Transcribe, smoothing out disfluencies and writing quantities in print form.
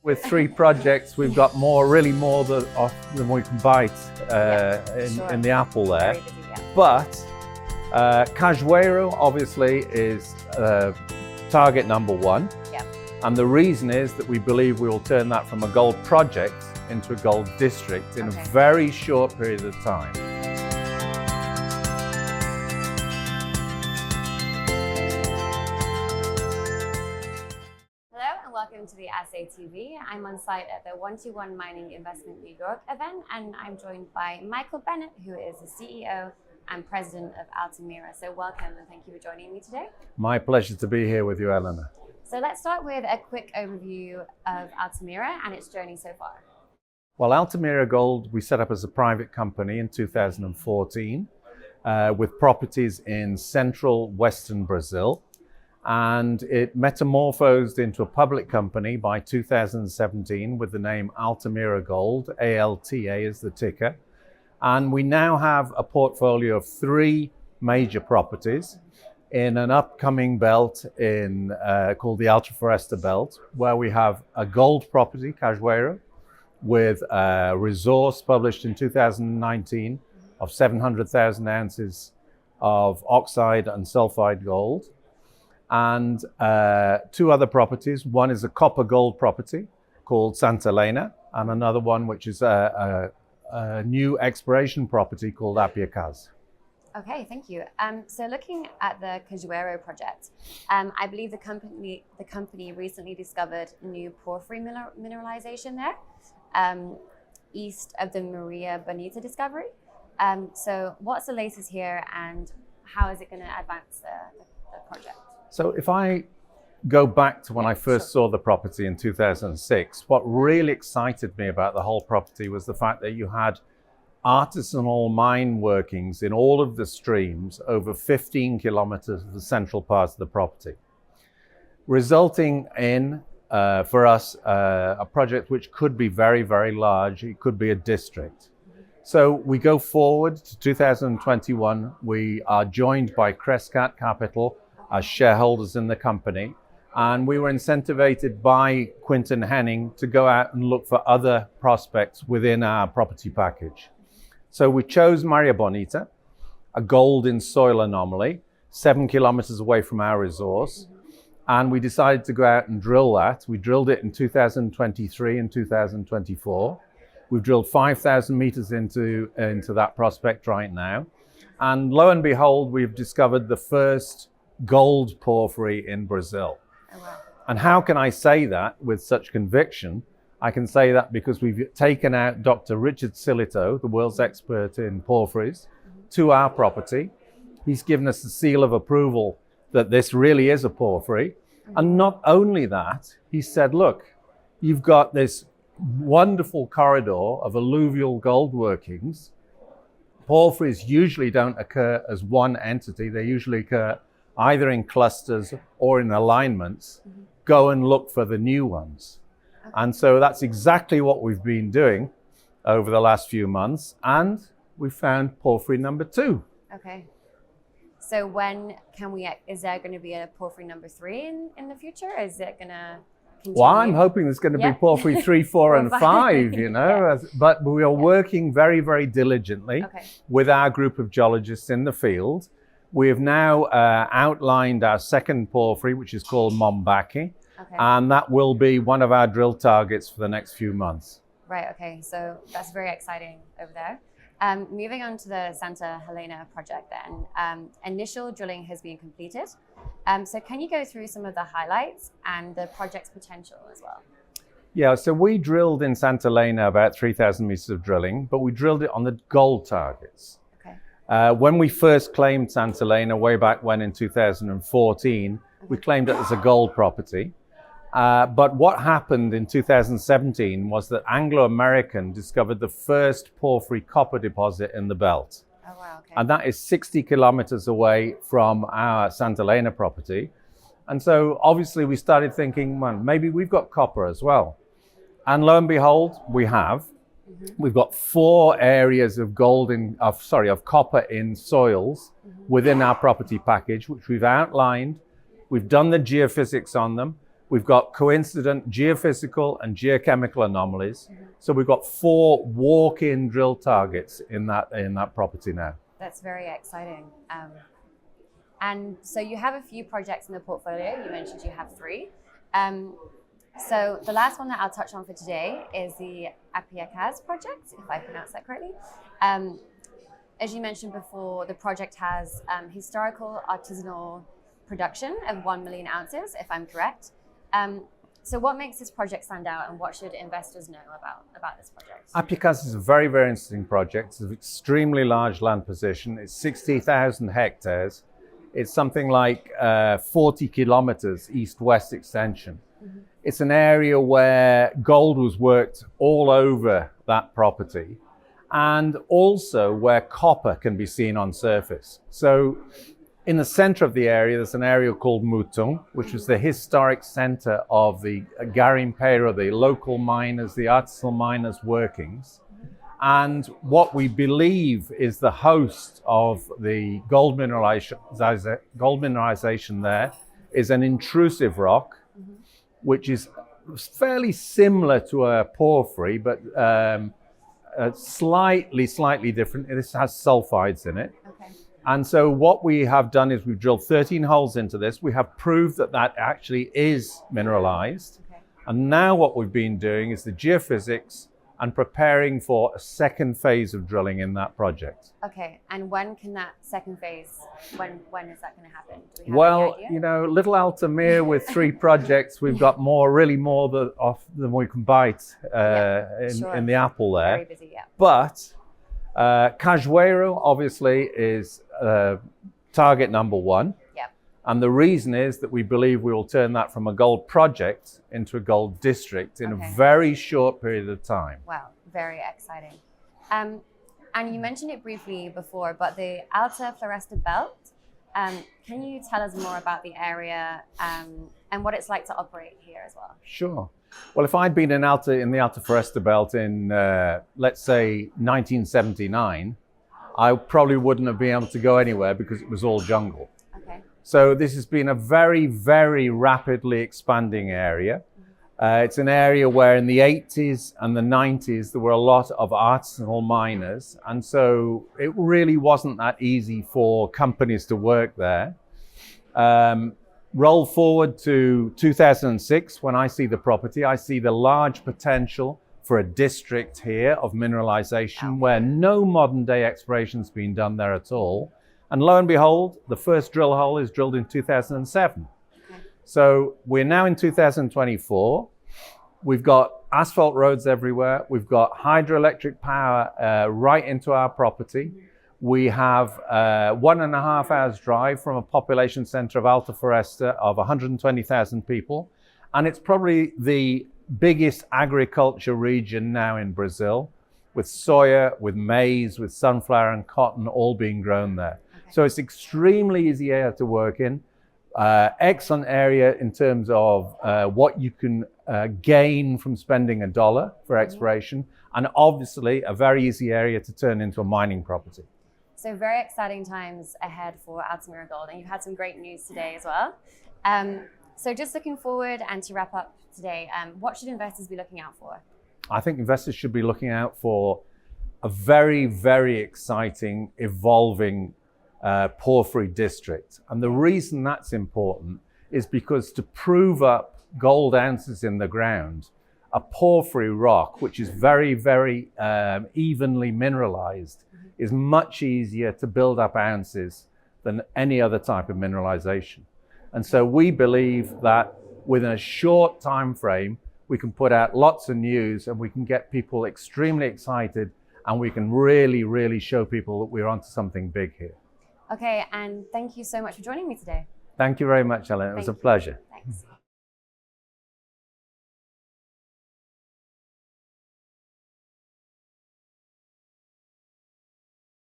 With 3 projects, we've got really more than we can bite in the apple there. Very busy, yeah. But Cajueiro obviously is target number 1. Yeah. And the reason is that we believe we will turn that from a gold project into a gold district in a very short period of time. Welcome to the Assay TV. I'm on site at the 121 Mining Investment New York event, and I'm joined by Michael Bennett, who is the CEO and President of Altamira. So welcome and thank you for joining me today. My pleasure to be here with you, Eleanor. So let's start with a quick overview of Altamira and its journey so far. Well, Altamira Gold, we set up as a private company in 2014 with properties in central western Brazil. And it metamorphosed into a public company by 2017 with the name Altamira Gold, ALTA is the ticker. And we now have a portfolio of 3 major properties in an upcoming belt called the Ultra-Foresta Belt, where we have a gold property, Cajueiro, with a resource published in 2019 of 700,000 ounces of oxide and sulfide gold. And 2 other properties. One is a copper gold property called Santa Helena, and another one which is a new exploration property called Apiacás. Okay, thank you. So looking at the Cajueiro project, I believe the company recently discovered new porphyry mineralization there, east of the Maria Bonita discovery. So what's the latest here, and how is it going to advance the project? So if I go back to when I first saw the property in 2006, what really excited me about the whole property was the fact that you had artisanal mine workings in all of the streams over 15 kilometers of the central part of the property, resulting in, for us, a project which could be very, very large. It could be a district. So we go forward to 2021. We are joined by Crescat Capital as shareholders in the company, and we were incentivized by Quinton Henning to go out and look for other prospects within our property package. So we chose Maria Bonita, a gold in soil anomaly, 7 kilometers away from our resource, and we decided to go out and drill that. We drilled it in 2023 and 2024. We've drilled 5,000 meters into that prospect right now, and lo and behold, we've discovered the first gold porphyry in Brazil. Oh, wow. And how can I say that with such conviction? I can say that because we've taken out Dr. Richard Silito, the world's expert in porphyries, to our property. He's given us the seal of approval that this really is a porphyry. And not only that, he said, look, you've got this wonderful corridor of alluvial gold workings. Porphyries usually don't occur as one entity. They usually occur either in clusters or in alignments. Go and look for the new ones. Okay. And so that's exactly what we've been doing over the last few months, and we found porphyry number 2. Okay. So when is there going to be a porphyry number 3 in the future? Is it going to continue? Well, I'm hoping there's going to be porphyry 3, 4, and 5, you know, but we are working very, very diligently with our group of geologists in the field. We have now outlined our second porphyry, which is called Mombaque, and that will be one of our drill targets for the next few months. Right, okay, so that's very exciting over there. Moving on to the Santa Helena project then, initial drilling has been completed. So can you go through some of the highlights and the project's potential as well? Yeah, so we drilled in Santa Helena about 3,000 meters of drilling, but we drilled it on the gold targets. When we first claimed Santa Helena way back when in 2014, we claimed it as a gold property. But what happened in 2017 was that Anglo-American discovered the first porphyry copper deposit in the belt. Oh, wow, okay. And that is 60 kilometers away from our Santa Helena property. And so obviously we started thinking, well, maybe we've got copper as well. And lo and behold, we have. We've got 4 areas of copper in soils within our property package, which we've outlined. We've done the geophysics on them. We've got coincident geophysical and geochemical anomalies. So we've got 4 walk-in drill targets in that property now. That's very exciting. And so you have a few projects in the portfolio. You mentioned you have 3. So the last one that I'll touch on for today is the Apyacaz project, if I pronounce that correctly. As you mentioned before, the project has historical artisanal production of 1 million ounces, if I'm correct. So what makes this project stand out, and what should investors know about this project? Apyacaz is a very, very interesting project. It's an extremely large land position. It's 60,000 hectares. It's something like 40 kilometers east-west extension. It's an area where gold was worked all over that property, and also where copper can be seen on surface. So in the center of the area, there's an area called Mouton, which is the historic center of the garimpeiro, the local miners, the artisanal miners' workings. And what we believe is the host of the gold mineralization there is an intrusive rock, which is fairly similar to a porphyry, but slightly different. This has sulfides in it. Okay. And so what we have done is we've drilled 13 holes into this. We have proved that that actually is mineralized. Okay. And now what we've been doing is the geophysics and preparing for a second phase of drilling in that project. Okay, and when can that second phase, when is that going to happen? Do we have Well, any idea? you know, little Altamira with 3 projects, we've got really more than we can bite in the apple there. Very busy, yeah. But Cajueiro obviously is target number 1. Yeah. And the reason is that we believe we will turn that from a gold project into a gold district in a very short period of time. Wow, very exciting. And you mentioned it briefly before, but the ALTA Floresta belt, can you tell us more about the area and what it's like to operate here as well? Sure. Well, if I'd been in the ALTA Floresta belt in, let's say, 1979, I probably wouldn't have been able to go anywhere because it was all jungle. Okay. So this has been a very, very rapidly expanding area. It's an area where in the 80s and the 90s, there were a lot of artisanal miners. And so it really wasn't that easy for companies to work there. Roll forward to 2006, when I see the property, I see the large potential for a district here of mineralization where no modern day exploration's been done there at all. And lo and behold, the first drill hole is drilled in 2007. So we're now in 2024. We've got asphalt roads everywhere. We've got hydroelectric power right into our property. We have 1.5 hours drive from a population center of Alta Floresta of 120,000 people. And it's probably the biggest agriculture region now in Brazil, with soya, with maize, with sunflower and cotton all being grown there. So it's extremely easy area to work in. Excellent area in terms of what you can gain from spending $1 for exploration, and obviously a very easy area to turn into a mining property. So very exciting times ahead for Altamira Gold, and you've had some great news today as well. So just looking forward, and to wrap up today, what should investors be looking out for? I think investors should be looking out for a very, very exciting, evolving porphyry district. And the reason that's important is because to prove up gold ounces in the ground, a porphyry rock, which is very, very evenly mineralized, is much easier to build up ounces than any other type of mineralization. And so we believe that within a short time frame, we can put out lots of news and we can get people extremely excited, and we can really, really show people that we're onto something big here. Okay, and thank you so much for joining me today. Thank you very much, Ellen. It was a pleasure. Thanks.